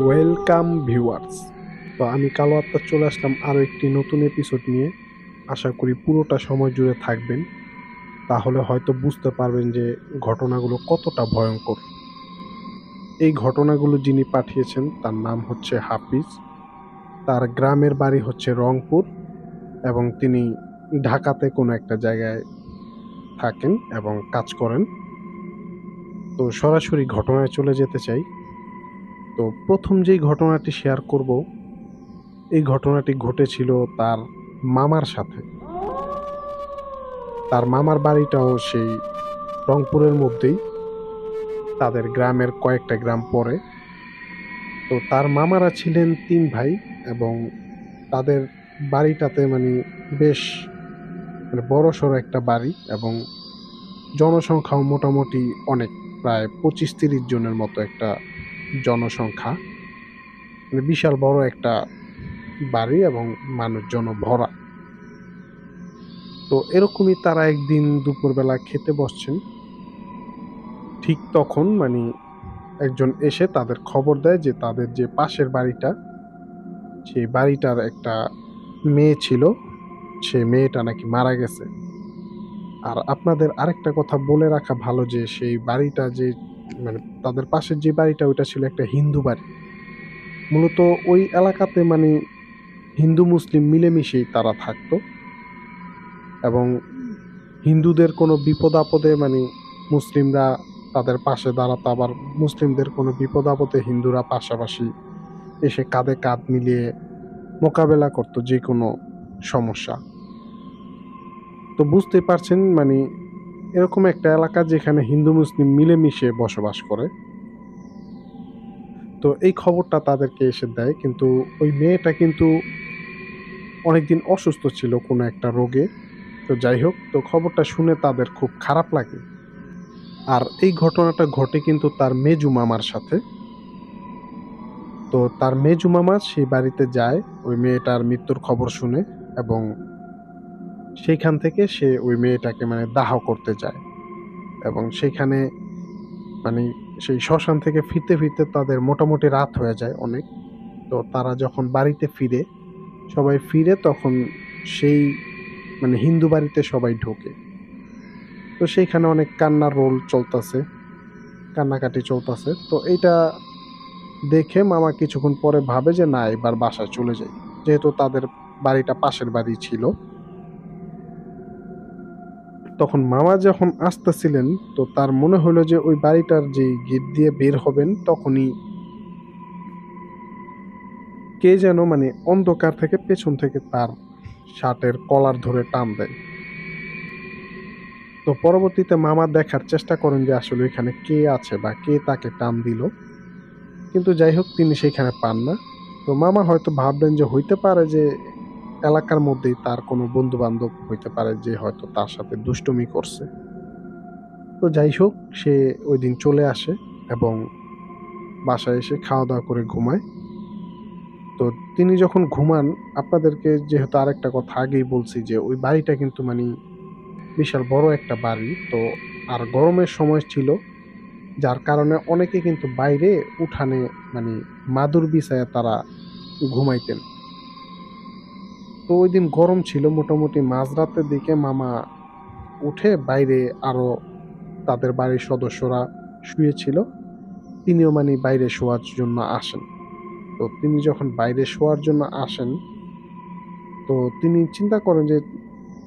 Welcome viewers. তো আমি কালো আত্মা চলে আসলাম আরও একটি নতুন এপিসোড নিয়ে। আশা করি পুরোটা সময় জুড়ে থাকবেন, তাহলে হয়তো বুঝতে পারবেন যে ঘটনাগুলো কতটা ভয়ঙ্কর। এই ঘটনাগুলো যিনি পাঠিয়েছেন তার নাম হচ্ছে হাফিজ। তার গ্রামের বাড়ি হচ্ছে রংপুর এবং তিনি ঢাকাতে কোনো একটা জায়গায় থাকেন এবং কাজ করেন। তো সরাসরি ঘটনায় চলে যেতে চাই। তো প্রথম যেই ঘটনাটি শেয়ার করব, এই ঘটনাটি ঘটেছিল তার মামার সাথে। তার মামার বাড়িটাও সেই রংপুরের মধ্যেই, তাদের গ্রামের কয়েকটা গ্রাম পরে। তো তার মামারা ছিলেন ৩ ভাই এবং তাদের বাড়িটাতে বেশ বড়সড় একটা বাড়ি এবং জনসংখ্যাও মোটামুটি অনেক, প্রায় ২৫-৩০ জনের মতো একটা জনসংখ্যা। বিশাল বড় একটা বাড়ি এবং মানুষজন ভরা। তো এরকমই তারা একদিন দুপুরবেলা খেতে বসছেন। ঠিক তখন একজন এসে তাদের খবর দেয় যে তাদের যে পাশের বাড়িটা, সেই বাড়িটার একটা মেয়ে ছিল, সে মেয়েটা নাকি মারা গেছে। আর আপনাদের আরেকটা কথা বলে রাখা ভালো যে সেই বাড়িটা যে তাদের পাশের যে বাড়িটা, ওইটা ছিল একটা হিন্দু বাড়ি। মূলত ওই এলাকাতে হিন্দু মুসলিম মিলেমিশেই তারা থাকতো এবং হিন্দুদের কোনো বিপদ আপদে মুসলিমরা তাদের পাশে দাঁড়াতো, আবার মুসলিমদের কোনো বিপদ আপদে হিন্দুরা পাশাপাশি এসে কাঁধে কাঁধ মিলিয়ে মোকাবেলা করতো যে কোনো সমস্যা। তো বুঝতে পারছেন এরকম একটা এলাকা যেখানে হিন্দু মুসলিম মিলেমিশে বসবাস করে। তো এই খবরটা তাদেরকে এসে দেয়, কিন্তু ওই মেয়েটা কিন্তু অনেকদিন অসুস্থ ছিল কোনো একটা রোগে। তো যাই হোক, তো খবরটা শুনে তাদের খুব খারাপ লাগে। আর এই ঘটনাটা ঘটে কিন্তু তার মেজু মামার সাথে। তো তার মেজু মামা সেই বাড়িতে যায় ওই মেয়েটার মৃত্যুর খবর শুনে এবং সেইখান থেকে সে ওই মেয়েটাকে দাহ করতে যায় এবং সেইখানে মানে সেই শ্মশান থেকে ফিরতে ফিরতে তাদের মোটামুটি রাত হয়ে যায় অনেক। তো তারা যখন বাড়িতে ফিরে, সবাই ফিরে তখন সেই হিন্দু বাড়িতে সবাই ঢোকে। তো সেইখানে অনেক কান্নার রোল চলতেছে, কান্নাকাটি চলতেছে। তো এইটা দেখে মামা কিছুক্ষণ পরে ভাবে যে না, এবার বাসায় চলে যাই, যেহেতু তাদের বাড়িটা পাশের বাড়ি ছিল। তখন মামা যখন আসতেছিলেন, তো তার মনে হলো যে ওই বাড়িটার যে গেট দিয়ে বের হবেন, তখনই কে যেন অন্ধকার থেকে পেছন থেকে তার শার্টের কলার ধরে টান দেয়। তো পরবর্তীতে মামা দেখার চেষ্টা করেন যে আসলে এখানে কে আছে বা কে তাকে টান দিল, কিন্তু যাই হোক তিনি সেখানে পান না। তো মামা হয়তো ভাবলেন যে হইতে পারে যে এলাকার মধ্যেই তার কোনো বন্ধু বান্ধব হইতে পারে যে হয়তো তার সাথে দুষ্টুমি করছে। তো যাই হোক, সে ওই দিন চলে আসে এবং বাসায় এসে খাওয়া দাওয়া করে ঘুমায়। তো তিনি যখন ঘুমান, আপনাদেরকে যেহেতু আরেকটা কথা আগেই বলছি যে ওই বাড়িটা কিন্তু বিশাল বড় একটা বাড়ি। তো আর গরমের সময় ছিল, যার কারণে অনেকে কিন্তু বাইরে উঠানে মানে মাদুর বিছায়া তারা ঘুমাইতেন। তো ওই দিন গরম ছিল, মোটামুটি মাঝরাতের দিকে মামা উঠে বাইরে আরো তাদের বাড়ির সদস্যরা শুয়েছিল, তিনিও বাইরে শোয়ার জন্য আসেন। তো তিনি যখন বাইরে শোয়ার জন্য আসেন, তো তিনি চিন্তা করেন যে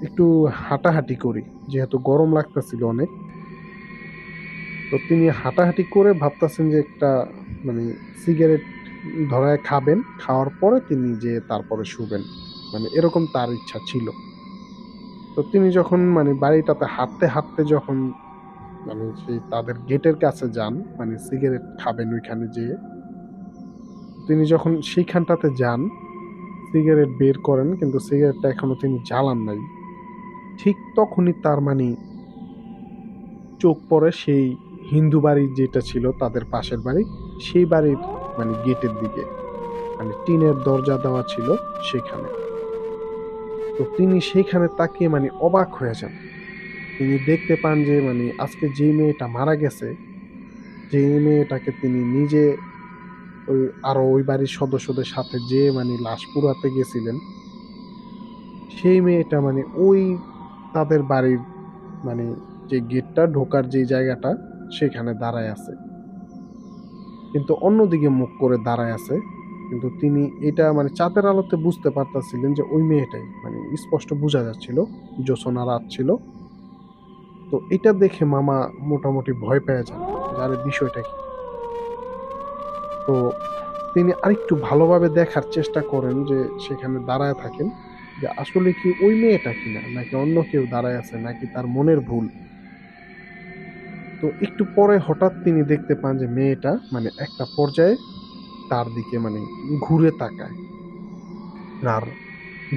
একটু হাঁটাহাঁটি করি, যেহেতু গরম লাগতেছিল অনেক। তো তিনি হাঁটাহাঁটি করে ভাবতেছেন যে একটা সিগারেট ধরায় খাবেন, খাওয়ার পরে তিনি যে তারপরে শুবেন, এরকম তার ইচ্ছা ছিল। তো তিনি যখন বাড়িটাতে হাঁটতে হাঁটতে যখন সেই তাদের গেটের কাছে যান, সিগারেট খাবেন ওইখানে যেয়ে, তিনি যখন সেইখানটাতে যান সিগারেট বের করেন, কিন্তু সিগারেটটা এখনো তিনি জ্বালান নাই। ঠিক তখনই তার চোখ পড়ে সেই হিন্দু বাড়ি যেটা ছিল তাদের পাশের বাড়ি, সেই বাড়ির গেটের দিকে, টিনের দরজা দেওয়া ছিল সেখানে। তো তিনি সেইখানে তাকিয়ে মানে অবাক হয়ে যান। তিনি দেখতে পান যে মানে আজকে যে মেয়েটা মারা গেছে, যে মেয়েটাকে তিনি নিজে ওই আরো ওই বাড়ির সদস্যদের সাথে যে মানে লাশ পুড়াতে গেছিলেন, সেই মেয়েটা মানে ওই তাদের বাড়ির মানে যে গেটটা ঢোকার যে জায়গাটা সেখানে দাঁড়ায় আছে, কিন্তু অন্যদিকে মুখ করে দাঁড়ায় আছে। কিন্তু তিনি এটা মানে চাঁদের আলোতে বুঝতে পারতেছিলেন যে ওই মেয়েটাই, মানে স্পষ্ট বোঝা যাচ্ছিল, জ্যোৎস্না রাত ছিল। তো এটা দেখে মামা মোটামুটি ভয় পেয়ে যান যে আরে বিষয়টা কি। তো তিনি আরেকটু ভালোভাবে দেখার চেষ্টা করেন, যে সেখানে দাঁড়ায় থাকেন যে আসলে কি ওই মেয়েটা কিনা, নাকি অন্য কেউ দাঁড়ায় আছে, নাকি তার মনের ভুল। তো একটু পরে হঠাৎ তিনি দেখতে পান যে মেয়েটা মানে একটা পর্যায়ে তার দিকে মানে ঘুরে তাকায়। আর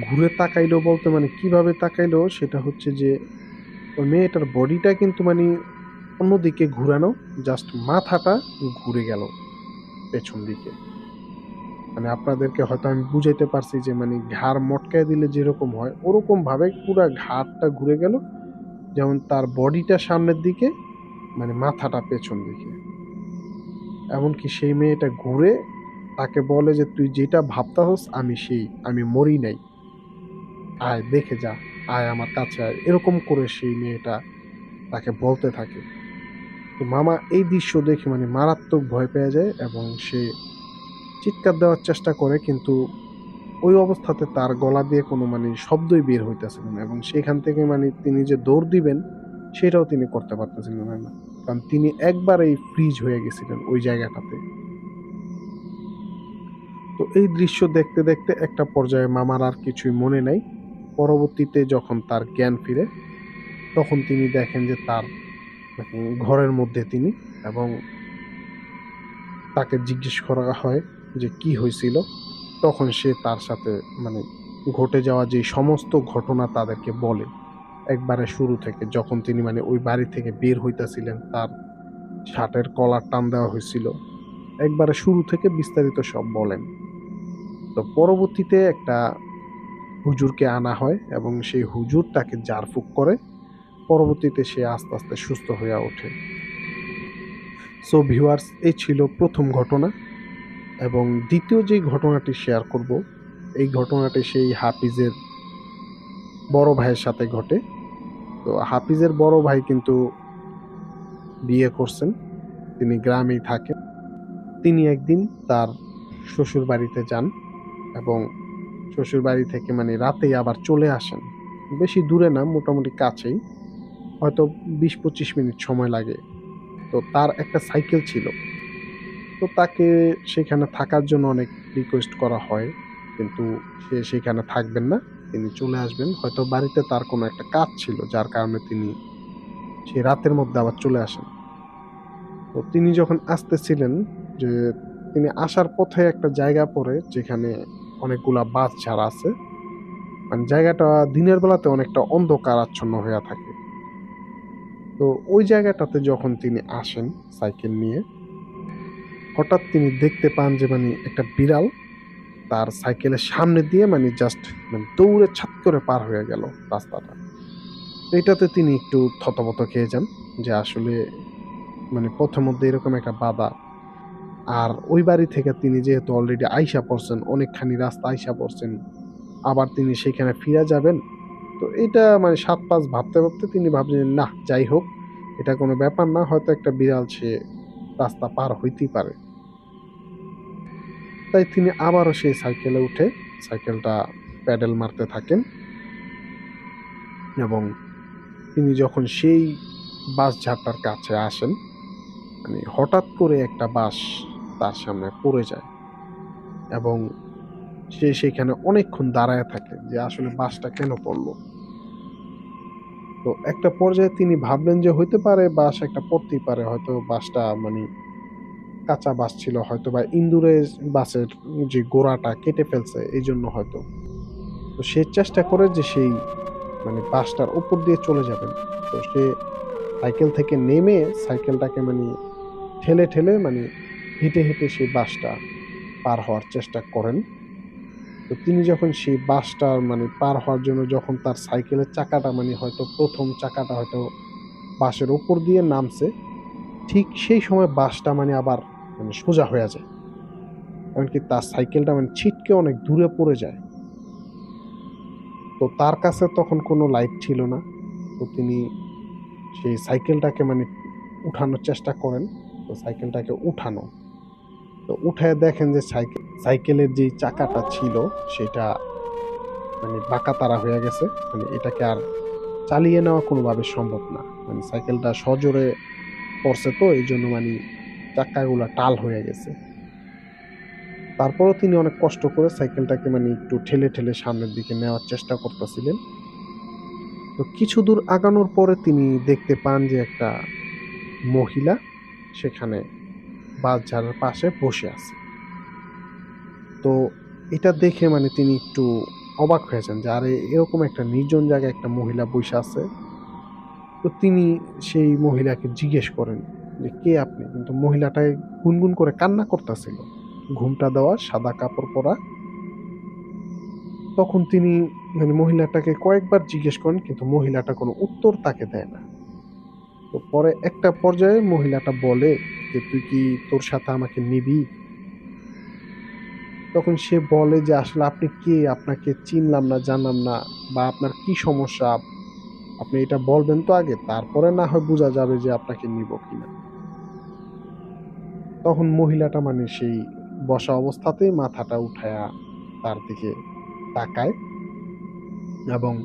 ঘুরে তাকাইলো বলতে মানে কিভাবে তাকাইলো সেটা হচ্ছে যে ওই মেয়েটার বডিটা কিন্তু মানে অন্যদিকে ঘুরানো, জাস্ট মাথাটা ঘুরে গেল পেছন দিকে। মানে আপনাদেরকে হয়তো আমি বুঝাইতে পারছি যে মানে ঘাড় মটকায় দিলে যেরকম হয় ওরকম ভাবে পুরা ঘাড়টা ঘুরে গেল, যেমন তার বডিটা সামনের দিকে মানে মাথাটা পেছন দিকে। এমনকি সেই মেয়েটা ঘুরে তাকে বলে যে তুই যেটা ভাবতাছস আমি সেই, আমি মরি নাই, আয় দেখে যা, আয় আমার কাছে আয়, এরকম করে সেই মেয়েটা তাকে বলতে থাকে। তো মামা এই দৃশ্য দেখে মানে মারাত্মক ভয় পেয়ে যায় এবং সে চিৎকার দেওয়ার চেষ্টা করে, কিন্তু ওই অবস্থাতে তার গলা দিয়ে কোনো মানে শব্দই বের হইতেছিল না, এবং সেখান থেকে মানে তিনি যে দৌড় দিবেন সেটাও তিনি করতে পারতেছিলেন না, কারণ তিনি একবারেই ফ্রিজ হয়ে গেছিলেন ওই জায়গাটাতে। তো এই দৃশ্য দেখতে দেখতে একটা পর্যায়ে মামার আর কিছুই মনে নাই। পরবর্তীতে যখন তার জ্ঞান ফিরে তখন তিনি দেখেন যে তার ঘরের মধ্যে তিনি, এবং তাকে জিজ্ঞেস করা হয় যে কি হয়েছিল। তখন সে তার সাথে মানে ঘটে যাওয়া যে সমস্ত ঘটনা তাদেরকে বলে, একবারে শুরু থেকে যখন তিনি মানে ওই বাড়ি থেকে বের হইতাছিলেন, তার শার্টের কলার টান দেওয়া হয়েছিল, একবারে শুরু থেকে বিস্তারিত সব বলেন। তো পরবর্তীতে একটা হুজুরকে আনা হয় এবং সেই হুজুর তাকে ঝাড়ফুঁক করে। পরবর্তীতে সে আস্তে আস্তে সুস্থ হয়ে ওঠে। সো ভিউয়ার্স, এই ছিল প্রথম ঘটনা। এবং দ্বিতীয় যে ঘটনাটি শেয়ার করব, এই ঘটনাটি সেই হাফিজের বড় ভাইয়ের সাথে ঘটে। তো হাফিজের বড় ভাই কিন্তু বিয়ে করছেন, তিনি গ্রামেই থাকেন। তিনি একদিন তার শ্বশুর বাড়িতে যান এবং শ্বশুর বাড়ি থেকে মানে রাতেই আবার চলে আসেন। বেশি দূরে না, মোটামুটি কাছেই, হয়তো 20-25 মিনিট সময় লাগে। তো তার একটা সাইকেল ছিল, তো তাকে সেখানে থাকার জন্য অনেক রিকোয়েস্ট করা হয়, কিন্তু সে সেখানে থাকবেন না, তিনি চলে আসবেন। হয়তো বাড়িতে তার কোনো একটা কাজ ছিল যার কারণে তিনি সেই রাতের মধ্যে আবার চলে আসেন। তো তিনি যখন আসতেছিলেন, যে তিনি আসার পথে একটা জায়গা পড়ে যেখানে অনেকগুলা বাস ছাড়া আছে, মানে জায়গাটা দিনের বেলাতে অনেকটা অন্ধকার আচ্ছন্ন হয়ে থাকে। তো ওই জায়গাটাতে যখন তিনি আসেন সাইকেল নিয়ে, হঠাৎ তিনি দেখতে পান যে মানে একটা বিড়াল তার সাইকেলের সামনে দিয়ে মানে জাস্ট মানে দৌড়ে ছাত করে পার হয়ে গেল রাস্তাটা। তো এটাতে তিনি একটু থতমত খেয়ে যান যে আসলে মানে পথের মধ্যে এরকম একটা বাধা, আর ওই বাড়ি থেকে তিনি যেহেতু অলরেডি আইসা পড়ছেন, অনেকখানি রাস্তা আইসা পড়ছেন, আবার তিনি সেখানে ফিরে যাবেন। তো এটা মানে 7-5 ভাবতে ভাবতে তিনি ভাবলেন না যাই হোক, এটা কোনো ব্যাপার না, হয়তো একটা বিড়াল, সে রাস্তা পার হইতেই পারে। তাই তিনি আবারও সেই সাইকেলে উঠে সাইকেলটা প্যাডেল মারতে থাকেন, এবং তিনি যখন সেই বাস ঝাড়টার কাছে আসেন, মানে হঠাৎ করে একটা বাস তার সামনে পড়ে যায়, এবং সে সেখানে অনেকক্ষণ দাঁড়ায় থাকে যে আসলে বাসটা কেন পড়লো। তো একটা পর্যায়ে তিনি ভাবলেন যে হইতে পারে বাস একটা পড়তেই পারে, হয়তো বাসটা মানে কাঁচা বাস ছিল, হয়তো বা ইন্দুরে বাসের যে গোড়াটা কেটে ফেলছে এই জন্য হয়তো। তো সে চেষ্টা করে যে সেই মানে বাসটার উপর দিয়ে চলে যাবেন। তো সে সাইকেল থেকে নেমে সাইকেলটাকে মানে ঠেলে ঠেলে মানে হেঁটে হেঁটে সেই বাসটা পার হওয়ার চেষ্টা করেন। তো তো তিনি যখন সেই বাসটা মানে পার হওয়ার জন্য যখন তার সাইকেলের চাকাটা মানে হয়তো ১ম চাকাটা হয়তো বাসের উপর দিয়ে নামছে, ঠিক সেই সময় বাসটা মানে আবার মানে সোজা হয়ে যায়। এমনকি তার সাইকেলটা মানে ছিটকে অনেক দূরে পড়ে যায়। তো তার কাছে তখন কোনো লাইট ছিল না। তো তিনি সেই সাইকেলটাকে মানে উঠানোর চেষ্টা করেন। তো সাইকেলটাকে উঠানো। তো উঠায়ে দেখেন যে সাইকেলের যেই চাকাটা ছিল সেটা মানে বাঁকাতারা হয়ে গেছে। মানে এটাকে আর চালিয়ে নেওয়া কোনোভাবে সম্ভব না। মানে সাইকেলটা সজোরে পড়ছে তো এইজন্য মানি চাক্কাগুলা টাল হয়ে গেছে। তারপরেও তিনি অনেক কষ্ট করে সাইকেলটাকে মানে একটু ঠেলে, ঠেলে সামনের দিকে নেওয়ার চেষ্টা করতেছিলেন। তো কিছু দূর আগানোর পরে তিনি দেখতে পান যে একটা মহিলা সেখানে বাসঝাড়ের পাশে বসে আছে। তো এটা দেখে মানে তিনি একটু অবাক হয়ে যান যে আরে এরকম একটা নির্জন জায়গায় একটা মহিলা বইসা আছে। তো তিনি সেই মহিলাকে জিজ্ঞেস করেন যে, "কে আপনি?" কিন্তু মহিলাটা গুনগুন করে কান্না করতেছিল। ঘোমটা দেওয়া, সাদা কাপড় পরা। তখন তিনি মানে মহিলাটাকে কয়েকবার জিজ্ঞেস করেন কিন্তু মহিলাটা কোনো উত্তর তাকে দেয় না। তো পরে একটা পর্যায়ে মহিলাটা বলে যে, "তুই কি তোর সাথে আমাকে নিবি?" তখন সে বলে যে, "আসলে আপনি কে? আপনাকে চিনলাম না, জানলাম না বা আপনার কি সমস্যা? আপনি এটা বলবেন তো আগে, তারপরে না হয় বুঝা যাবে যে আপনাকে নিবো কিনা।" তখন মহিলাটা মানে সেই বসা অবস্থাতেই মাথাটা উঠায়া তার দিকে তাকায় এবং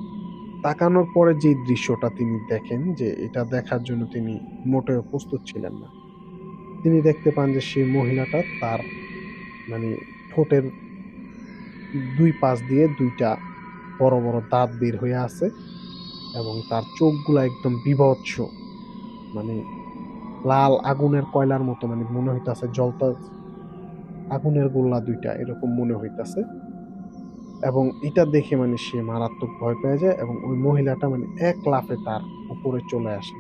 তাকানোর পরে যেই দৃশ্যটা তিনি দেখেন যে এটা দেখার জন্য তিনি মোটেও প্রস্তুত ছিলেন না। তিনি দেখতে পান যে সেই মহিলাটা তার মানে ঠোঁটের ২ পাশ দিয়ে ২ টা বড়, বড় দাঁত বের হয়ে আছে এবং তার চোখগুলা একদম বীভৎস। মানে লাল আগুনের কয়লার মতো মানে মনে হইতাছে আগুনের গোল্লা ২ টা এরকম মনে হইতাছে। এবং এটা দেখে মানে সে মারাত্মক ভয় পেয়ে যায় এবং ওই মহিলাটা মানে এক লাফে তার উপরে চলে আসে।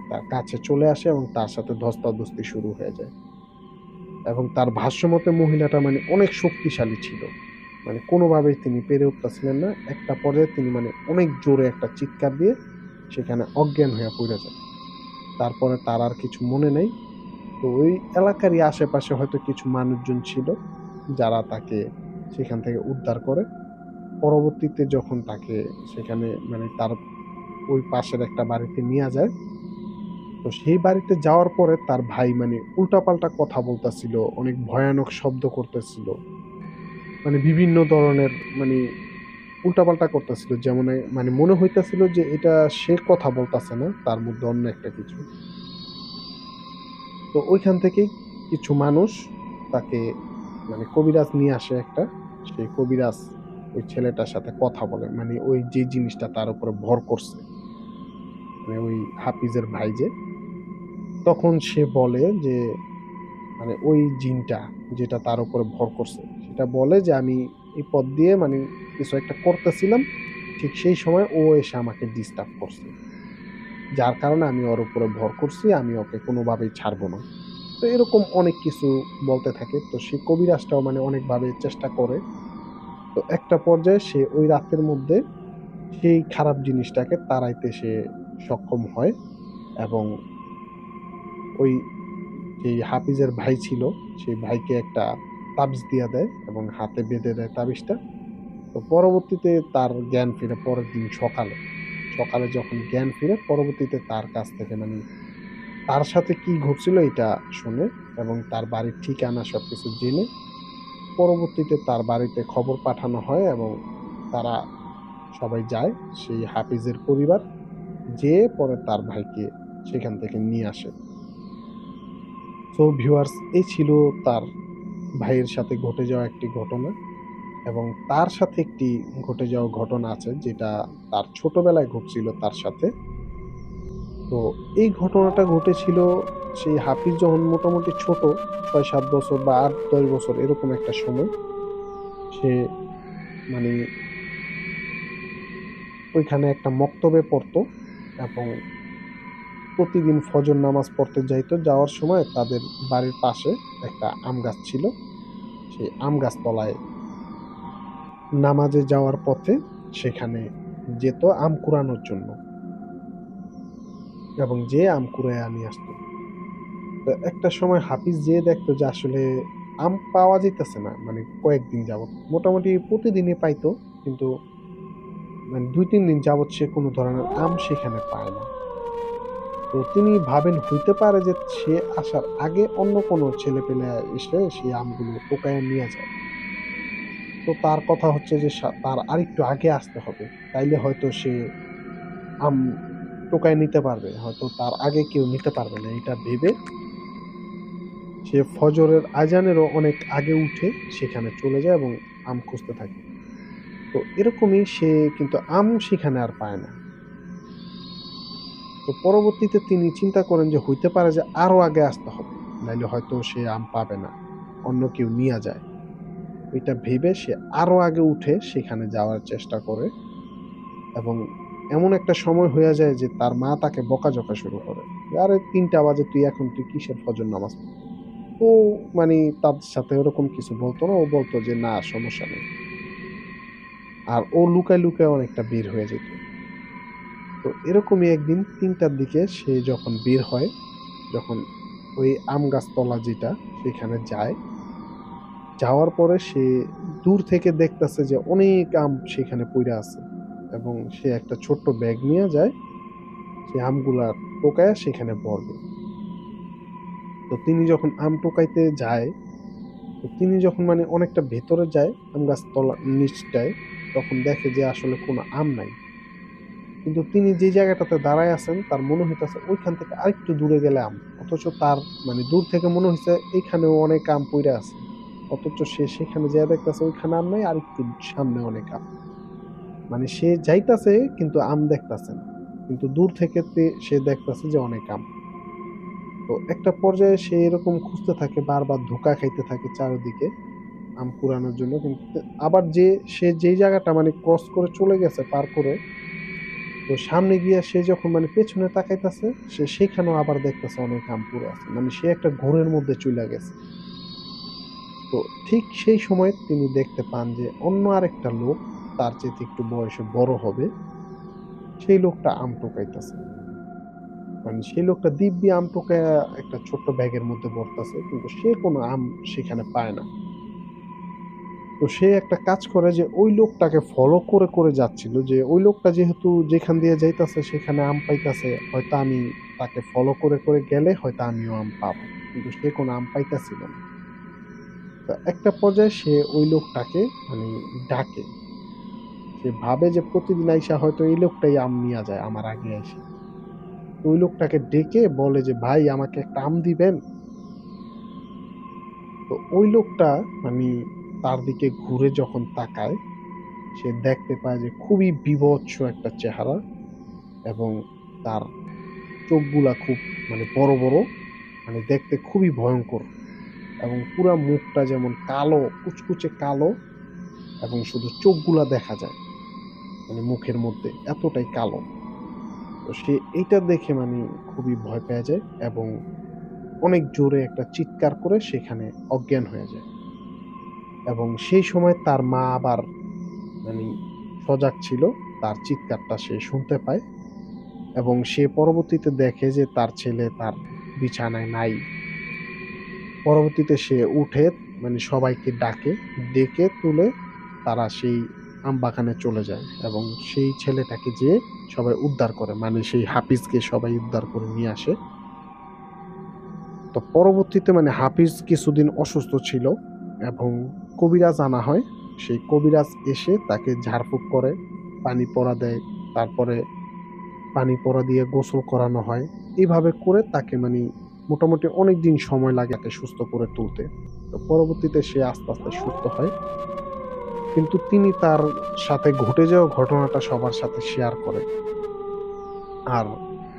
তার কাছে চলে আসে এবং তার সাথে ধস্তাধস্তি শুরু হয়ে যায়। এবং তার ভাষ্যমতে মহিলাটা মানে অনেক শক্তিশালী ছিল। মানে কোনোভাবেই তিনি পেরে উঠতেছিলেন না। একটা পর্যায়ে তিনি মানে অনেক জোরে একটা চিৎকার দিয়ে সেখানে অজ্ঞান হইয়া পইড়া যায়। তারপরে তার আর কিছু মনে নেই। তো ওই এলাকারই আশেপাশে হয়তো কিছু মানুষজন ছিল যারা তাকে সেখান থেকে উদ্ধার করে। পরবর্তীতে যখন তাকে সেখানে মানে তার ওই পাশের একটা বাড়িতে নিয়া যায়। তো সেই বাড়িতে যাওয়ার পরে তার ভাই মানে উল্টাপাল্টা কথা বলতাছিল, অনেক ভয়ানক শব্দ করতেছিল। মানে বিভিন্ন ধরনের মানে উল্টাপাল্টা করতেছিল। যেমন মানে মনে হইতাছিল যে এটা সে কথা বলতাছে না, তার মধ্যে অন্য একটা কিছু। তো ঐখান থেকেই কিছু মানুষ তাকে মানে কবিরাজ নিয়ে আসে একটা। সেই কবিরাজ ওই ছেলেটার সাথে কথা বলে। মানে ওই যে জিনিসটা তার উপরে ভর করছে। মানে ওই হাফিজের ভাই যে, তখন সে বলে যে মানে ওই জিনটা যেটা তার উপরে ভর করছে, সেটা বলে যে, "আমি এই পথ দিয়ে মানে কিছু একটা করতেছিলাম। ঠিক সেই সময় ও এসে আমাকে ডিস্টার্ব করছে। যার কারণে আমি ওর উপরে ভর করছি। আমি ওকে কোনোভাবেই ছাড়বো না।" তো এরকম অনেক কিছু বলতে থাকে। তো সেই কবিরাজটাও মানে অনেকভাবে চেষ্টা করে। তো একটা পর্যায়ে সে ওই রাতের মধ্যে সেই খারাপ জিনিসটাকে তাড়াইতে সে সক্ষম হয় এবং ওই যেই হাফিজের ভাই ছিল, সেই ভাইকে একটা তাবিজ দিয়া দেয় এবং হাতে বেঁধে দেয় তাবিজটা। তো পরবর্তীতে তার জ্ঞান ফিরে পরের দিন সকালে। সকালে যখন জ্ঞান ফিরে পরবর্তীতে তার কাছ থেকে মানে তার সাথে কি ঘটছিল এটা শোনে এবং তার বাড়ির ঠিকানা সবকিছু জেনে পরবর্তীতে তার বাড়িতে খবর পাঠানো হয় এবং তারা সবাই যায়। সেই হাফিজের পরিবার যেয়ে পরে তার ভাইকে সেখান থেকে নিয়ে আসে। সো ভিউয়ার্স এই ছিল তার ভাইয়ের সাথে ঘটে যাওয়া একটি ঘটনা এবং তার সাথে একটি ঘটে যাওয়া ঘটনা আছে যেটা তার ছোটবেলায় ঘটছিল তার সাথে। তো এই ঘটনাটা ঘটেছিল সেই হাফিজ যখন মোটামুটি ছোট ৬-৭ বছর বা ৮-১০ বছর এরকম একটা সময়। সে মানে ওইখানে একটা মক্তবে পড়তো এবং প্রতিদিন ফজর নামাজ পড়তে যাইতো। যাওয়ার সময় তাদের বাড়ির পাশে একটা আম গাছ ছিল। সেই আম গাছ তলায় নামাজে যাওয়ার পথে সেখানে যেত আম কুড়ানোর জন্য, এবং যে আম কুড়াইয়া নিয়ে আসতো। তো একটা সময় হাফিজ যেয়ে দেখতো যে আসলে আম পাওয়া যাইতেছে না, মানে কয়েকদিন যাবত মোটামুটি প্রতিদিনই পাইতো, কিন্তু মানে ২-৩ দিন যাবত সে কোনো ধরনের আম সেখানে পায় না। তো তিনি ভাবেন হইতে পারে যে সে আসার আগে অন্য কোনো ছেলেপেলে এসে সেই আমগুলো টোকাইয়া নিয়ে যায়। তো তার কথা হচ্ছে যে তার আরেকটু আগে আসতে হবে। তাইলে হয়তো সে আম টোকায় নিতে পারবে। হয়তো তার আগে কেউ নিতে পারবে না। এটা ভেবে সে ফজরের আজানেরও অনেক আগে উঠে সেখানে চলে যায় এবং আম খুঁজতে থাকে। তো এরকমই সে কিন্তু আম সেখানে আর পায় না। তো পরবর্তীতে তিনি চিন্তা করেন যে হইতে পারে যে আরো আগে আসতে হবে। নাইলে হয়তো সে আম পাবে না। অন্য কেউ নিয়া যায়। এটা ভেবে সে আরো আগে উঠে সেখানে যাওয়ার চেষ্টা করে, এবং এমন একটা সময় হইয়া যায় যে তার মা তাকে বকাঝকা শুরু করে। "আরে ৩টা বাজে তুই কিসের ফজর নামাজ পড়বি?" ও মানি তাদের সাথে ওরকম কিছু বলত না। ও বলত যে, "না সমস্যা নেই।" আর ও লুকায়, লুকায় অনেকটা বের হয়ে যেত। তো এরকমই একদিন ৩টার দিকে সে যখন বের হয়, যখন ওই আম গাছতলা যেটা সেখানে যায়, যাওয়ার পরে সে দূর থেকে দেখতেছে যে অনেক আম সেখানে পইড়া আছে, এবং সে একটা ছোট্ট ব্যাগ নিয়ে যায়, সে আমগুলা টোকায়া সেখানে ভরবে। তো তিনি যখন আম টোকাইতে যায়, তো তিনি যখন মানে অনেকটা ভেতরে যায় আম গাছতলা নিচটায়, তখন দেখে যে আসলে কোনো আম নাই। কিন্তু তিনি যে জায়গাটাতে দাঁড়ায় আছেন তার মনে হইতাছে ওইখান থেকে আরেকটু দূরে গেলে আম। অথচ তার মানে দূর থেকে মনে হইছে এইখানেও অনেক আম পইড়া আছে। অথচ সে সেখানে যেয়ে দেখতেছে ওইখানে আম নাই, আরেকটু সামনে অনেক আম। মানে সে যাইতাছে কিন্তু আম দেখতাছে না। কিন্তু দূর থেকে সে দেখতাছে যে অনেক আম। তো একটা পর্যায়ে সে এরকম খুঁজতে থাকে, বারবার ধোঁকা খাইতে থাকে চারিদিকে আম কুড়ানোর জন্য। কিন্তু আবার সে যেই জায়গাটা মানে ক্রস করে চলে গেছে পার করে, তো সামনে গিয়া সে যখন মানে পেছনে তাকাইতাছে, সে সেখানেও আবার দেখতেছে অনেক আম পড়ে আছে। মানে সে একটা ঘোরের মধ্যে চইলা গেছে। তো ঠিক সেই সময় তিনি দেখতে পান যে অন্য আরেকটা লোক, তার চাইতে একটু বয়সে বড় হবে, সেই লোকটা আম টোকাইতেছে। মানে সেই লোকটা দিব্যি আম টোকায়া একটা ছোট্ট ব্যাগের মধ্যে ভরতাছে। কিন্তু সে কোনো আম সেখানে পায় না। তো সে একটা কাজ করে যে ওই লোকটাকে ফলো করে, করে যাচ্ছিল, যে ওই লোকটা যেহেতু যেখান দিয়ে যাইতাছে সেখানে আম পাইতাছে, হয়তো আমি তাকে ফলো করে, করে গেলে হয়তো আমিও আম পাবো। কিন্তু সে কোনো আম পাইতাছিল না। তো একটা পর্যায়ে সে ওই লোকটাকে মানে ডাকে। সে ভাবে যে প্রতিদিন আইসা হয়তো এই লোকটাই আম নিয়া যায় আমার আগে আইসা। তো ওই লোকটাকে ডেকে বলে যে, "ভাই আমাকে একটা আম দিবেন?" তো ওই লোকটা মানি তার দিকে ঘুরে যখন তাকায়, সে দেখতে পায় যে খুবই বীভৎস একটা চেহারা, এবং তার চোখগুলা খুব মানে বড়, বড়, মানে দেখতে খুবই ভয়ংকর, এবং পুরা মুখটা যেমন কালো, কুচকুচে কালো, এবং শুধু চোখগুলা দেখা যায়। মানে মুখের মধ্যে এতটাই কালো। তো সে এইটা দেখে মানে খুবই ভয় পেয়ে যায়, এবং অনেক জোরে একটা চিৎকার করে সেখানে অজ্ঞান হয়ে যায়। এবং সেই সময় তার মা আবার মানে সজাগ ছিল। তার চিৎকারটা সে শুনতে পায়, এবং সে পরবর্তীতে দেখে যে তার ছেলে তার বিছানায় নাই। পরবর্তীতে সে উঠে মানে সবাইকে ডাকে, ডেকে তুলে তারা সেই আমবাগানে চলে যায়, এবং সেই ছেলেটাকে যেয়ে সবাই উদ্ধার করে। মানে সেই হাফিজকে সবাই উদ্ধার করে নিয়ে আসে। তো পরবর্তীতে মানে হাফিজ কিছুদিন অসুস্থ ছিল, এবং কবিরাজ আনা হয়। সেই কবিরাজ এসে তাকে ঝাড়ফুঁক করে, পানি পড়া দেয়। তারপরে পানি পড়া দিয়ে গোসল করানো হয়। এভাবে করে তাকে মানি মোটামুটি অনেকদিন সময় লাগে তাকে সুস্থ করে তুলতে। তো পরবর্তীতে সে আস্তে, আস্তে সুস্থ হয়। কিন্তু তিনি তার সাথে ঘটে যাওয়া ঘটনাটা সবার সাথে শেয়ার করে। আর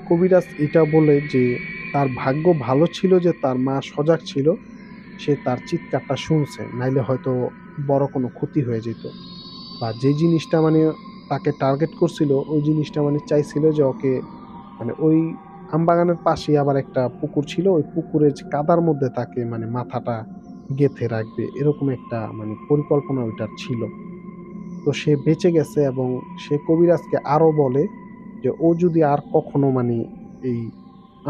কবিরাজ এটা বলে যে তার ভাগ্য ভালো ছিল যে তার মা সজাগ ছিল। সে তার চিৎকারটা শুনছে। নাইলে হয়তো বড় কোনো ক্ষতি হয়ে যেত। বা যে জিনিসটা মানে তাকে টার্গেট করছিল, ওই জিনিসটা মানে চাইছিল যে ওকে মানে ওই আমবাগানের পাশেই আবার একটা পুকুর ছিল। ওই পুকুরের যে কাদার মধ্যে তাকে মানে মাথাটা গেঁথে রাখবে। এরকম একটা মানে পরিকল্পনা ওইটার ছিল। তো সে বেঁচে গেছে এবং সে কবিরাজকে আরও বলে যে ও যদি আর কখনো মানে এই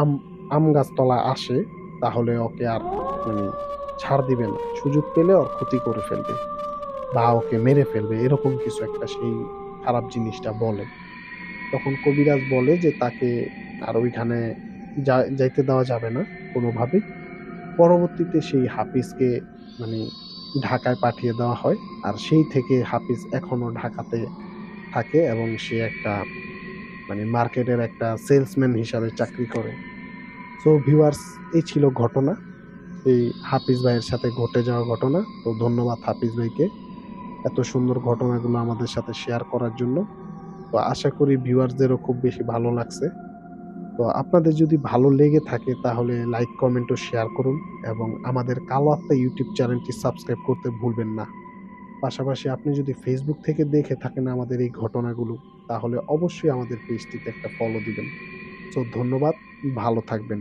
আম আম গাছতলায় আসে তাহলে ওকে আর মানে ছাড় দিবে না, সুযোগ পেলে ওর ক্ষতি করে ফেলবে বা ওকে মেরে ফেলবে, এরকম কিছু একটা সেই খারাপ জিনিসটা বলে। তখন কবিরাজ বলে যে তাকে আর ওইখানে যাইতে দেওয়া যাবে না কোনোভাবেই। পরবর্তীতে সেই হাফিজকে মানে ঢাকায় পাঠিয়ে দেওয়া হয়। আর সেই থেকে হাফিজ এখনো ঢাকাতে থাকে এবং সে একটা মানে মার্কেটের একটা সেলসম্যান হিসাবে চাকরি করে। সো ভিউয়ার্স, এই ছিল ঘটনা, এই হাফিজ ভাইয়ের সাথে ঘটে যাওয়া ঘটনা। তো ধন্যবাদ হাফিজ ভাইকে এত সুন্দর ঘটনাগুলো আমাদের সাথে শেয়ার করার জন্য। তো আশা করি ভিউয়ার্সদেরও খুব বেশি ভালো লাগছে। তো আপনাদের যদি ভালো লেগে থাকে তাহলে লাইক, কমেন্ট ও শেয়ার করুন এবং আমাদের কালো আত্মা ইউটিউব চ্যানেলটি সাবস্ক্রাইব করতে ভুলবেন না। পাশাপাশি আপনি যদি ফেসবুক থেকে দেখে থাকেন আমাদের এই ঘটনাগুলো, তাহলে অবশ্যই আমাদের পেজটিতে একটা ফলো দিবেন। সো ধন্যবাদ, ভালো থাকবেন।